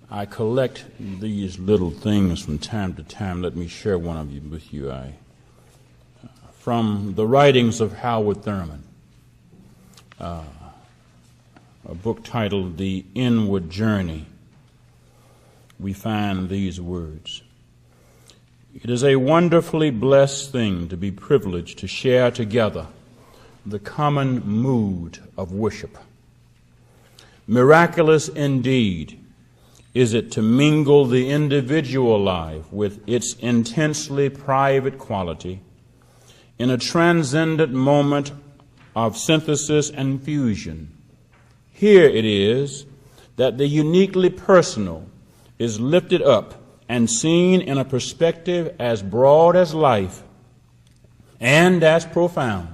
I collect these little things from time to time. Let me share one of you with you. From the writings of Howard Thurman, a book titled The Inward Journey, we find these words. It is a wonderfully blessed thing to be privileged to share together the common mood of worship. Miraculous indeed is it to mingle the individual life with its intensely private quality in a transcendent moment of synthesis and fusion. Here it is that the uniquely personal is lifted up and seen in a perspective as broad as life and as profound.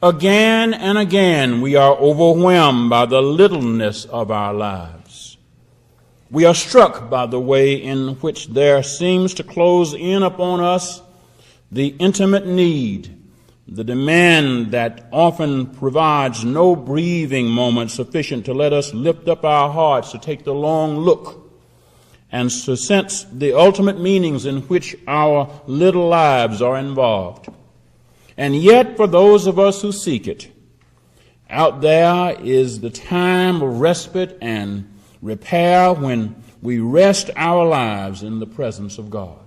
Again and again we are overwhelmed by the littleness of our lives. We are struck by the way in which there seems to close in upon us the intimate need, the demand that often provides no breathing moment sufficient to let us lift up our hearts to take the long look and to sense the ultimate meanings in which our little lives are involved. And yet, for those of us who seek it, out there is the time of respite and repair when we rest our lives in the presence of God.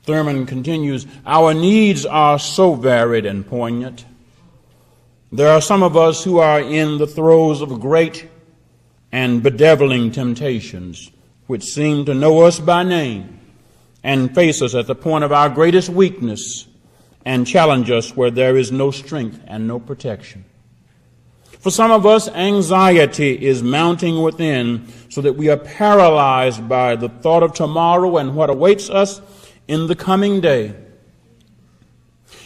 Thurman continues, our needs are so varied and poignant. There are some of us who are in the throes of great and bedeviling temptations which seem to know us by name and face us at the point of our greatest weakness and challenge us where there is no strength and no protection. For some of us, anxiety is mounting within so that we are paralyzed by the thought of tomorrow and what awaits us in the coming day.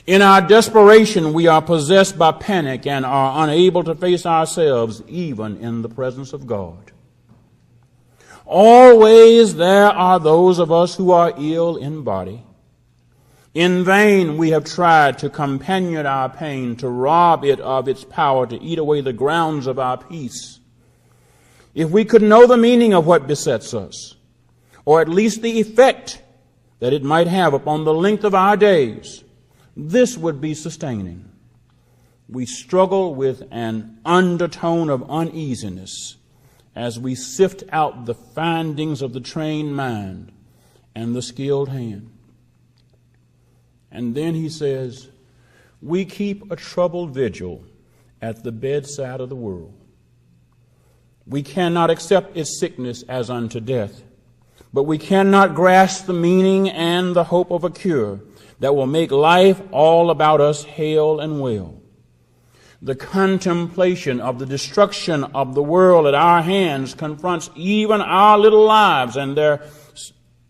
In our desperation, we are possessed by panic and are unable to face ourselves even in the presence of God. Always there are those of us who are ill in body. In vain we have tried to companion our pain, to rob it of its power, to eat away the grounds of our peace. If we could know the meaning of what besets us, or at least the effect that it might have upon the length of our days, this would be sustaining. We struggle with an undertone of uneasiness as we sift out the findings of the trained mind and the skilled hand. And then he says, we keep a troubled vigil at the bedside of the world. We cannot accept its sickness as unto death, but we cannot grasp the meaning and the hope of a cure that will make life all about us hale and well. The contemplation of the destruction of the world at our hands confronts even our little lives and their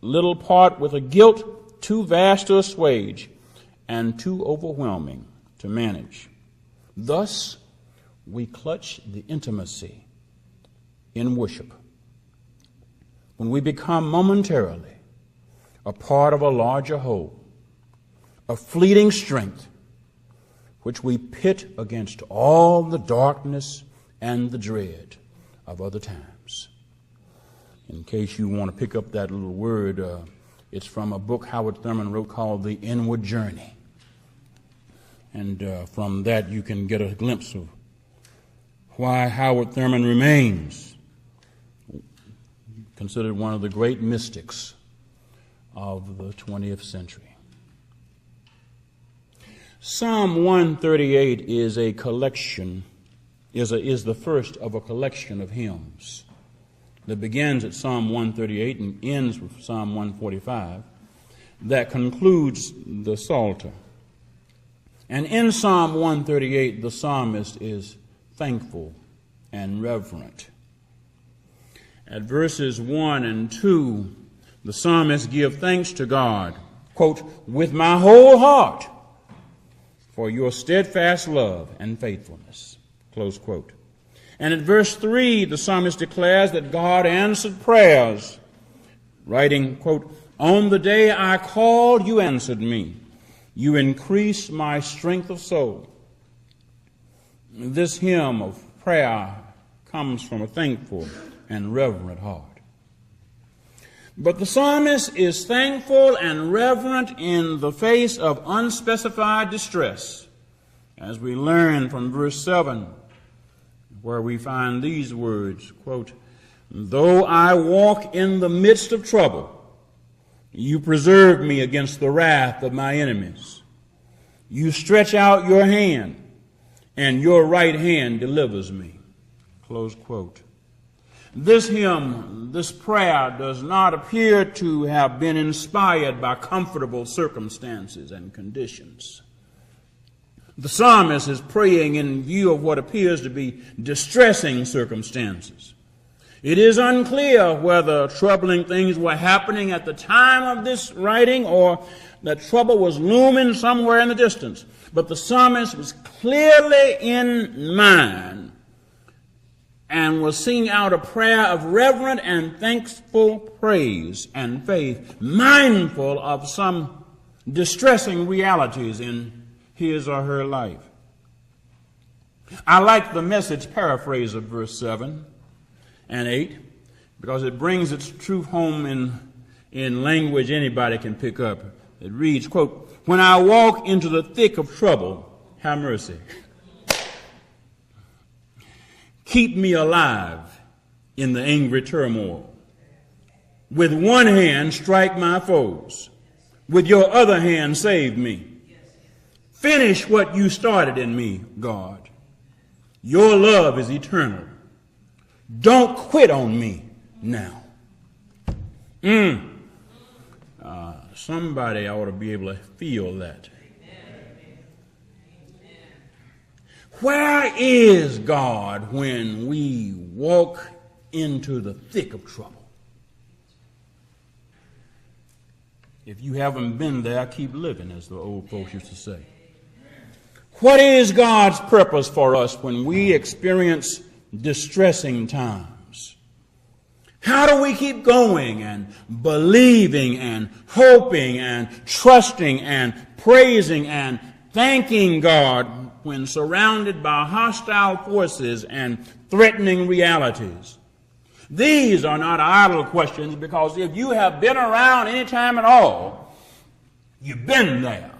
little part with a guilt too vast to assuage and too overwhelming to manage. Thus, we clutch the intimacy in worship. When we become momentarily a part of a larger whole, a fleeting strength, which we pit against all the darkness and the dread of other times. In case you want to pick up that little word, it's from a book Howard Thurman wrote called The Inward Journey. And from that you can get a glimpse of why Howard Thurman remains considered one of the great mystics of the 20th century. Psalm 138 is a collection, is the first of a collection of hymns that begins at Psalm 138 and ends with Psalm 145 that concludes the Psalter. And in Psalm 138, the psalmist is thankful and reverent. At verses 1 and 2, the psalmist gives thanks to God, quote, with my whole heart for your steadfast love and faithfulness, close quote. And at verse 3, the psalmist declares that God answered prayers, writing, quote, on the day I called, you answered me. You increased my strength of soul. This hymn of prayer comes from a thankful and reverent heart. But the psalmist is thankful and reverent in the face of unspecified distress, as we learn from verse 7, where we find these words, quote, "Though I walk in the midst of trouble, you preserve me against the wrath of my enemies. You stretch out your hand, and your right hand delivers me." Close quote. This hymn, this prayer, does not appear to have been inspired by comfortable circumstances and conditions. The psalmist is praying in view of what appears to be distressing circumstances. It is unclear whether troubling things were happening at the time of this writing or that trouble was looming somewhere in the distance. But the psalmist was clearly in mind and was singing out a prayer of reverent and thankful praise and faith, mindful of some distressing realities in his or her life. I like the Message paraphrase of verse 7 and 8 because it brings its truth home in language anybody can pick up. It reads, quote, "When I walk into the thick of trouble, have mercy. Keep me alive in the angry turmoil. With one hand strike my foes. With your other hand save me. Finish what you started in me, God. Your love is eternal. Don't quit on me now." Somebody ought to be able to feel that. Where is God when we walk into the thick of trouble? If you haven't been there, keep living, as the old folks used to say. What is God's purpose for us when we experience distressing times? How do we keep going and believing and hoping and trusting and praising and thanking God when surrounded by hostile forces and threatening realities? These are not idle questions, because if you have been around any time at all, you've been there.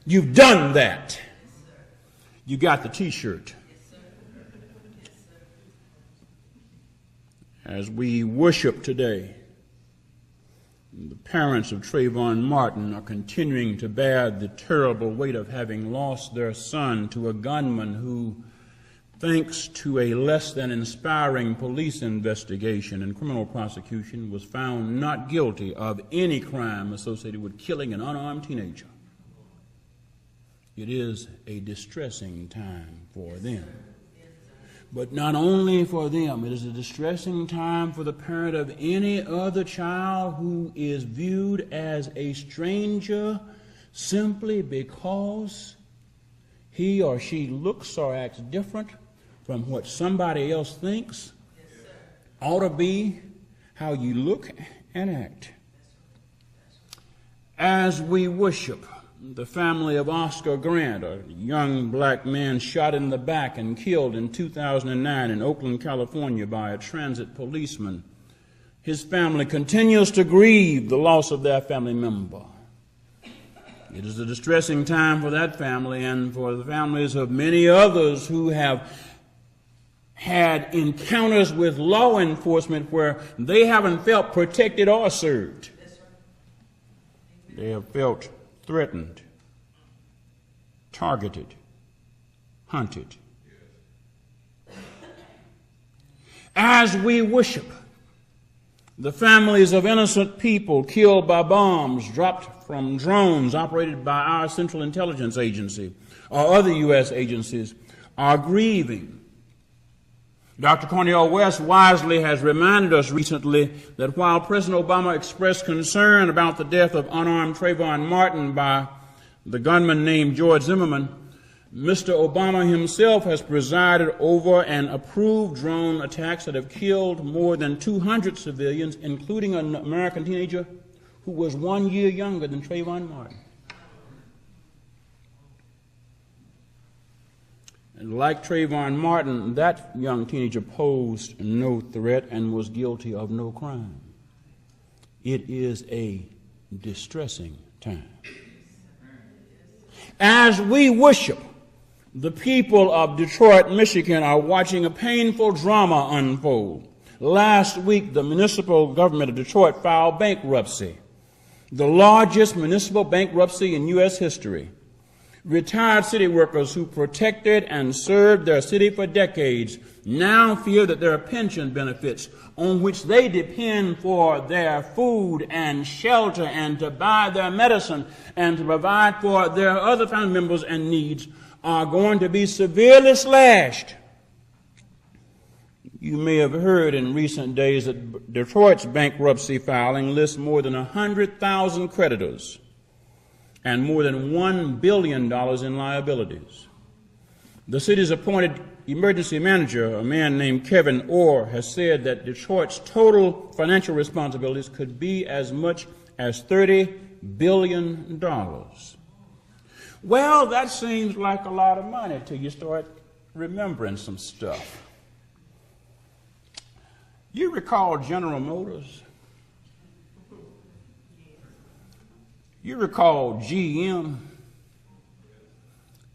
You've done that. You got the T-shirt. As we worship today, the parents of Trayvon Martin are continuing to bear the terrible weight of having lost their son to a gunman who, thanks to a less than inspiring police investigation and criminal prosecution, was found not guilty of any crime associated with killing an unarmed teenager. It is a distressing time for them. But not only for them, it is a distressing time for the parent of any other child who is viewed as a stranger simply because he or she looks or acts different from what somebody else thinks ought to be how you look and act. As we worship the family of Oscar Grant, a young black man shot in the back and killed in 2009 in Oakland, California by a transit policeman, his family continues to grieve the loss of their family member. It is a distressing time for that family and for the families of many others who have had encounters with law enforcement where they haven't felt protected or served. They have felt threatened, targeted, hunted. As we worship the families of innocent people killed by bombs dropped from drones operated by our Central Intelligence Agency or other U.S. agencies, are grieving. Dr. Cornel West wisely has reminded us recently that while President Obama expressed concern about the death of unarmed Trayvon Martin by the gunman named George Zimmerman, Mr. Obama himself has presided over and approved drone attacks that have killed more than 200 civilians, including an American teenager who was 1 year younger than Trayvon Martin. Like Trayvon Martin, that young teenager posed no threat and was guilty of no crime. It is a distressing time. As we worship, the people of Detroit, Michigan are watching a painful drama unfold. Last week, the municipal government of Detroit filed bankruptcy, the largest municipal bankruptcy in U.S. history. Retired city workers who protected and served their city for decades now feel that their pension benefits, on which they depend for their food and shelter and to buy their medicine and to provide for their other family members and needs, are going to be severely slashed. You may have heard in recent days that Detroit's bankruptcy filing lists more than 100,000 creditors and more than $1 billion in liabilities. The city's appointed emergency manager, a man named Kevin Orr, has said that Detroit's total financial responsibilities could be as much as $30 billion. Well, that seems like a lot of money till you start remembering some stuff. You recall General Motors? You recall GM?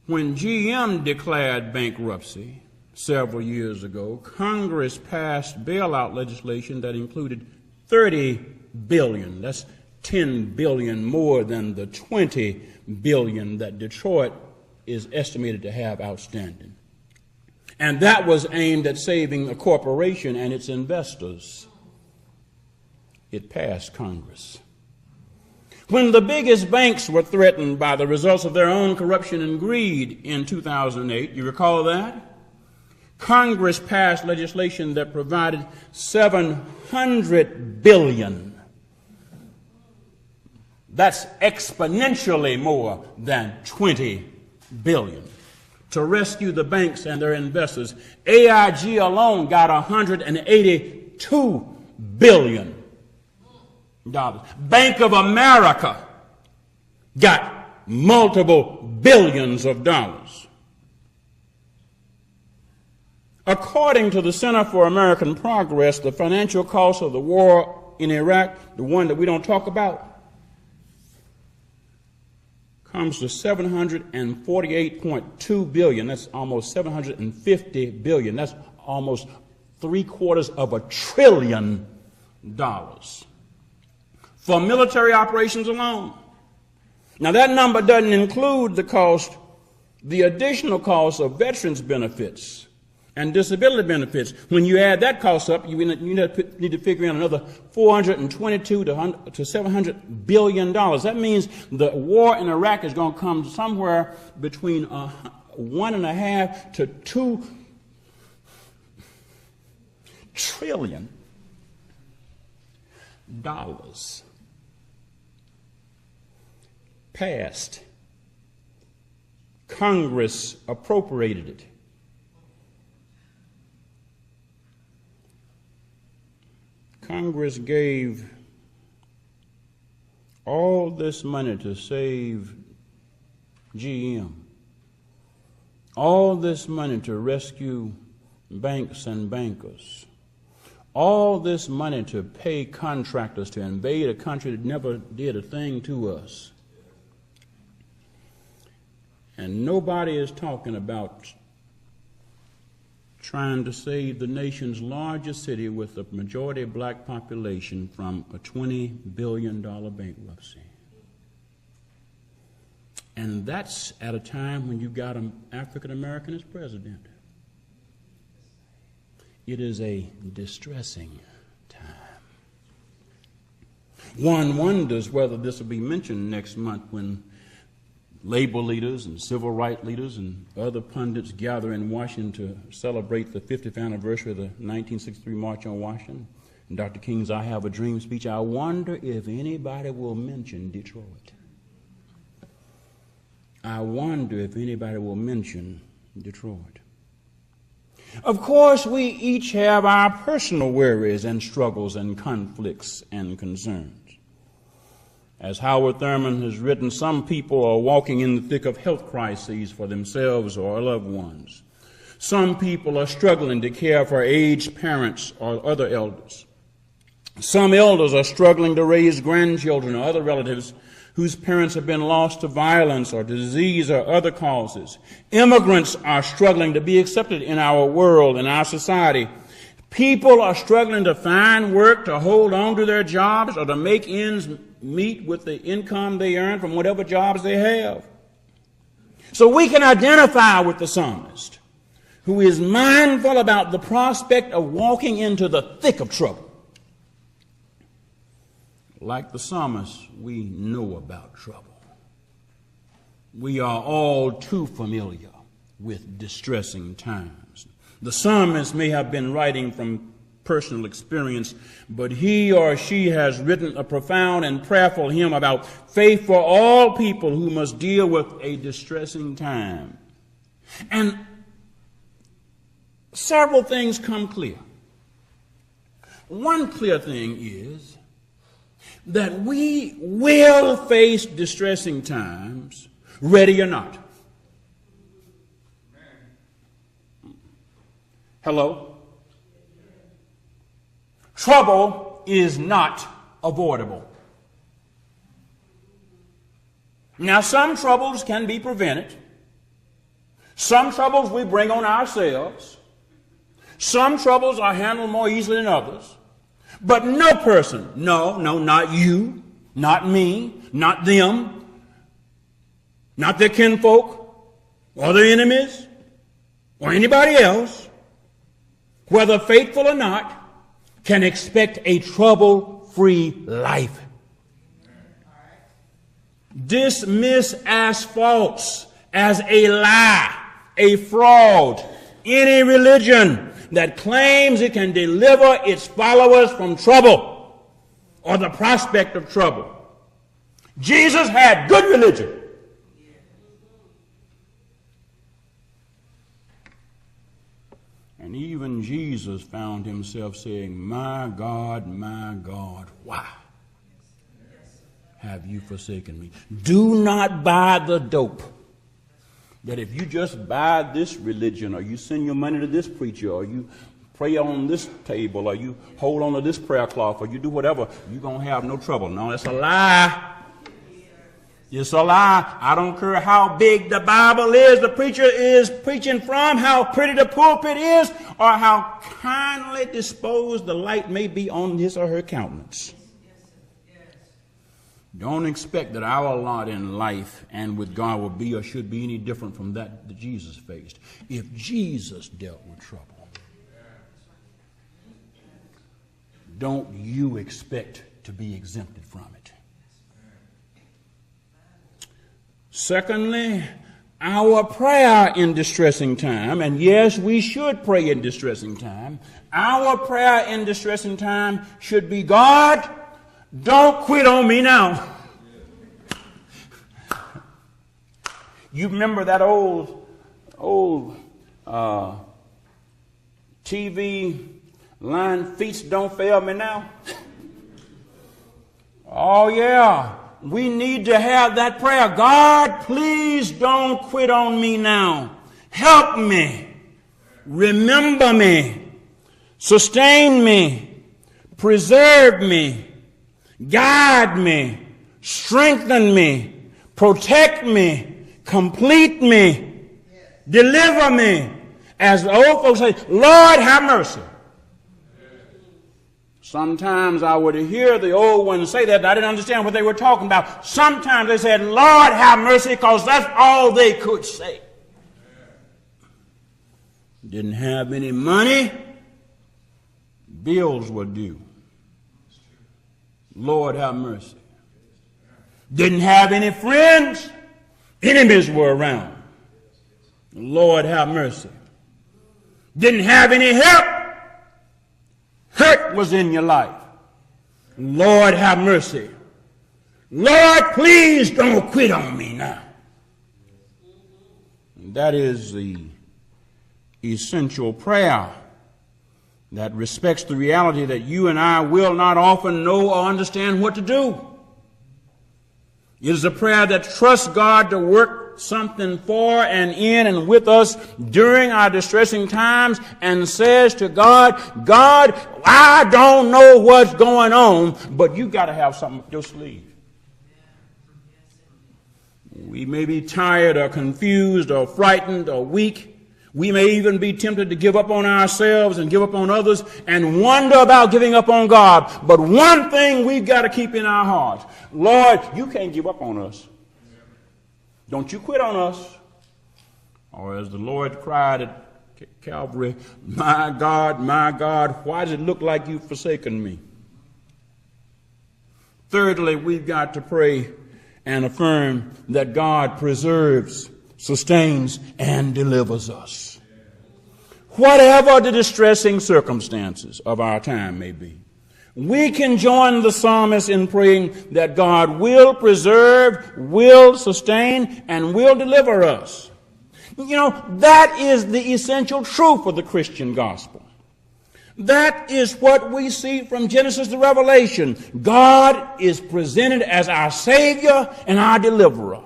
When GM declared bankruptcy several years ago, Congress passed bailout legislation that included $30 billion. That's $10 billion more than the $20 billion that Detroit is estimated to have outstanding. And that was aimed at saving a corporation and its investors. It passed Congress. When the biggest banks were threatened by the results of their own corruption and greed in 2008, you recall that? Congress passed legislation that provided $700 billion. That's exponentially more than $20 billion. To rescue the banks and their investors. AIG alone got $182 billion. Bank of America got multiple billions of dollars. According to the Center for American Progress, the financial cost of the war in Iraq, the one that we don't talk about, comes to $748.2 billion. That's almost $750 billion. That's almost $750 billion for military operations alone. Now, that number doesn't include the additional cost of veterans benefits and disability benefits. When you add that cost up, you need to figure in another $422 to $700 billion. That means the war in Iraq is going to come somewhere between $1.5 to $2 trillion. Passed. Congress appropriated it. Congress gave all this money to save GM, all this money to rescue banks and bankers, all this money to pay contractors to invade a country that never did a thing to us. And nobody is talking about trying to save the nation's largest city with a majority black population from a $20 billion bankruptcy. And that's at a time when you've got an African American as president. It is a distressing time. One wonders whether this will be mentioned next month when labor leaders and civil rights leaders and other pundits gather in Washington to celebrate the 50th anniversary of the 1963 March on Washington and Dr. King's I Have a Dream speech. I wonder if anybody will mention Detroit. I wonder if anybody will mention Detroit. Of course, we each have our personal worries and struggles and conflicts and concerns. As Howard Thurman has written, some people are walking in the thick of health crises for themselves or loved ones. Some people are struggling to care for aged parents or other elders. Some elders are struggling to raise grandchildren or other relatives whose parents have been lost to violence or disease or other causes. Immigrants are struggling to be accepted in our world, in our society. People are struggling to find work, to hold on to their jobs, or to make ends meet with the income they earn from whatever jobs they have. So we can identify with the psalmist, who is mindful about the prospect of walking into the thick of trouble. Like the psalmist, we know about trouble. We are all too familiar with distressing times. The psalmist may have been writing from personal experience, but he or she has written a profound and prayerful hymn about faith for all people who must deal with a distressing time. And several things come clear. One clear thing is that we will face distressing times, ready or not. Hello? Trouble is not avoidable. Now, some troubles can be prevented. Some troubles we bring on ourselves. Some troubles are handled more easily than others. But no person, no, not you, not me, not them, not their kinfolk, or their enemies, or anybody else, whether faithful or not, can expect a trouble-free life. Dismiss as false, as a lie, a fraud, any religion that claims it can deliver its followers from trouble or the prospect of trouble. Jesus had good religion. And even Jesus found himself saying, my God, why have you forsaken me? Do not buy the dope that if you just buy this religion, or you send your money to this preacher, or you pray on this table, or you hold on to this prayer cloth, or you do whatever, you're going to have no trouble. No, that's a lie. It's a lie. I don't care how big the Bible is, the preacher is preaching from, how pretty the pulpit is, or how kindly disposed the light may be on his or her countenance. Don't expect that our lot in life and with God will be or should be any different from that Jesus faced. If Jesus dealt with trouble, don't you expect to be exempted from it. Secondly, our prayer in distressing time, and yes, we should pray in distressing time, our prayer in distressing time should be, God, don't quit on me now. You remember that old TV line, feet don't fail me now? Oh, yeah. We need to have that prayer. God, please don't quit on me now. Help me. Remember me. Sustain me. Preserve me. Guide me. Strengthen me. Protect me. Complete me. Deliver me. As the old folks say, Lord, have mercy. Sometimes I would hear the old ones say that, and I didn't understand what they were talking about. Sometimes they said, Lord, have mercy, because that's all they could say. Didn't have any money. Bills were due. Lord, have mercy. Didn't have any friends. Enemies were around. Lord, have mercy. Didn't have any help. Hurt was in your life. Lord, have mercy. Lord, please don't quit on me now. That is the essential prayer that respects the reality that you and I will not often know or understand what to do. It is a prayer that trusts God to work something for and in and with us during our distressing times and says to God, God, I don't know what's going on, but you got to have something up your sleeve. We may be tired or confused or frightened or weak. We may even be tempted to give up on ourselves and give up on others and wonder about giving up on God. But one thing we've got to keep in our hearts: Lord, you can't give up on us. Don't you quit on us. Or as the Lord cried at Calvary, my God, why does it look like you've forsaken me? Thirdly, we've got to pray and affirm that God preserves, sustains, and delivers us. Whatever the distressing circumstances of our time may be, we can join the psalmist in praying that God will preserve, will sustain, and will deliver us. You know, that is the essential truth of the Christian gospel. That is what we see from Genesis to Revelation. God is presented as our Savior and our deliverer.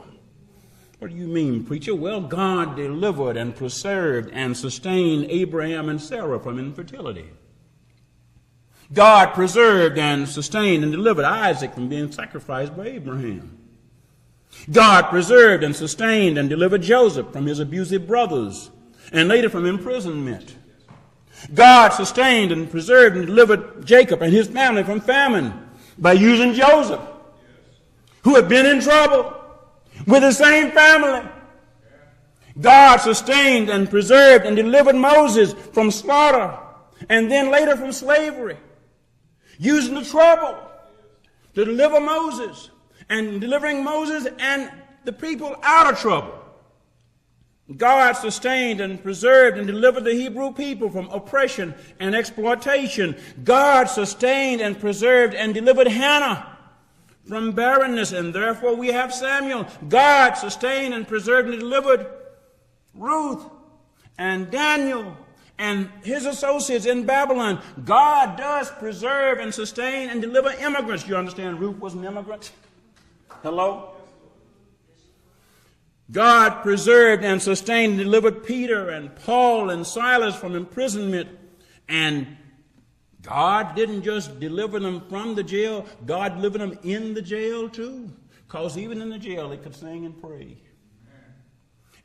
What do you mean, preacher? Well, God delivered and preserved and sustained Abraham and Sarah from infertility. God preserved and sustained and delivered Isaac from being sacrificed by Abraham. God preserved and sustained and delivered Joseph from his abusive brothers and later from imprisonment. God sustained and preserved and delivered Jacob and his family from famine by using Joseph, who had been in trouble with the same family. God sustained and preserved and delivered Moses from slaughter and then later from slavery, using the trouble to deliver Moses and delivering Moses and the people out of trouble. God sustained and preserved and delivered the Hebrew people from oppression and exploitation. God sustained and preserved and delivered Hannah from barrenness, and therefore we have Samuel. God sustained and preserved and delivered Ruth and Daniel and his associates in Babylon. God does preserve and sustain and deliver immigrants. You understand Ruth was an immigrant? Hello? God preserved and sustained and delivered Peter and Paul and Silas from imprisonment. And God didn't just deliver them from the jail, God delivered them in the jail too. Because even in the jail they could sing and pray.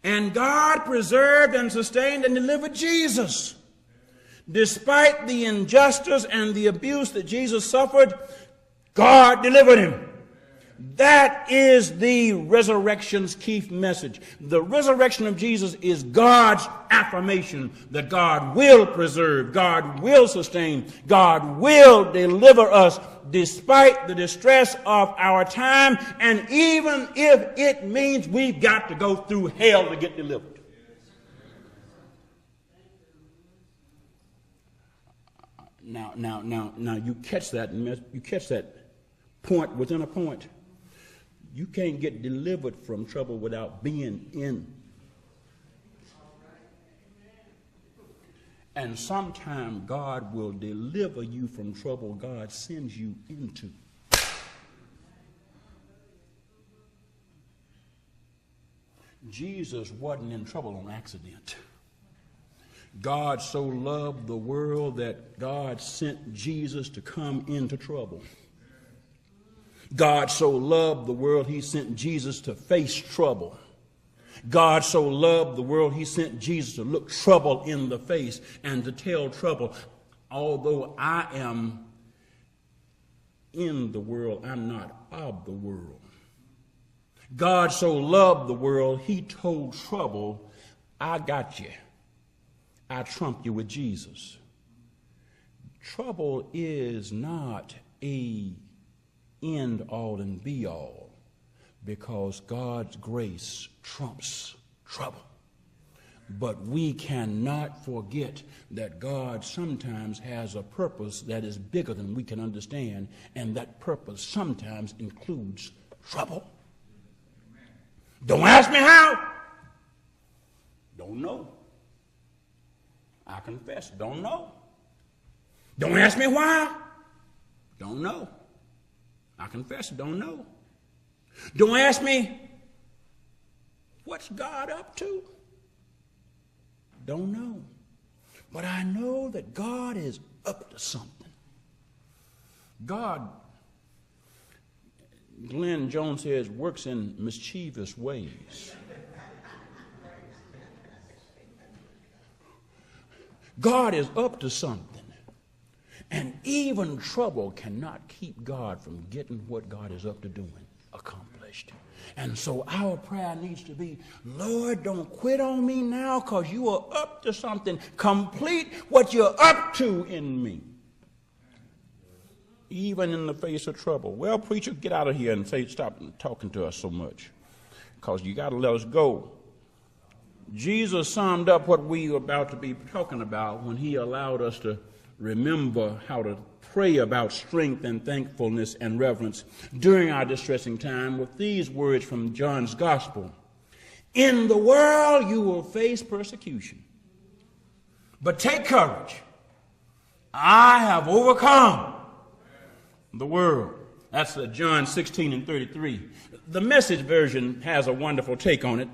And God preserved and sustained and delivered Jesus. Despite the injustice and the abuse that Jesus suffered, God delivered him. That is the resurrection's key message. The resurrection of Jesus is God's affirmation that God will preserve, God will sustain, God will deliver us despite the distress of our time, and even if it means we've got to go through hell to get delivered. Now, you catch that point within a point. You can't get delivered from trouble without being in. And sometime God will deliver you from trouble God sends you into. Jesus wasn't in trouble on accident. God so loved the world that God sent Jesus to come into trouble. God so loved the world, he sent Jesus to face trouble. God so loved the world, he sent Jesus to look trouble in the face and to tell trouble, although I am in the world, I'm not of the world. God so loved the world, he told trouble, I got you. I trump you with Jesus. Trouble is not a end all and be all, because God's grace trumps trouble. But we cannot forget that God sometimes has a purpose that is bigger than we can understand, and that purpose sometimes includes trouble. Don't ask me how. Don't know. I confess, don't know. Don't ask me why. Don't know. I confess, don't know. Don't ask me What's God up to? Don't know. But I know that God is up to something. God, Glenn Jones says, works in mischievous ways. God is up to something. And even trouble cannot keep God from getting what God is up to doing accomplished. And so our prayer needs to be, Lord, don't quit on me now, because you are up to something. Complete what you're up to in me. Even in the face of trouble. Well, preacher, get out of here and say, stop talking to us so much, because you got to let us go. Jesus summed up what we are about to be talking about when he allowed us to remember how to pray about strength and thankfulness and reverence during our distressing time with these words from John's Gospel. In the world you will face persecution, but take courage. I have overcome the world. That's John 16:33. The Message version has a wonderful take on it.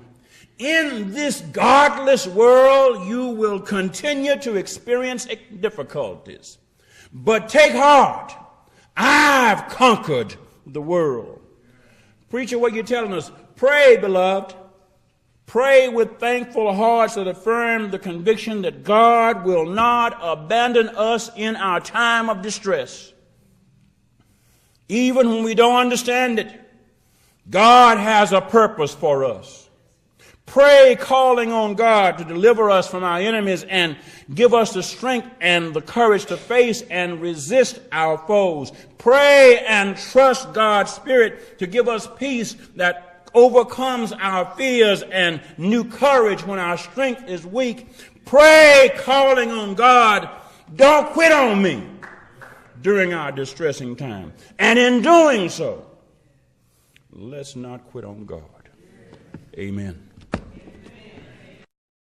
In this godless world, you will continue to experience difficulties. But take heart. I've conquered the world. Preacher, what you're telling us, pray, beloved. Pray with thankful hearts that affirm the conviction that God will not abandon us in our time of distress. Even when we don't understand it, God has a purpose for us. Pray calling on God to deliver us from our enemies and give us the strength and the courage to face and resist our foes. Pray and trust God's Spirit to give us peace that overcomes our fears and new courage when our strength is weak. Pray calling on God, don't quit on me during our distressing time. And in doing so, let's not quit on God. Amen.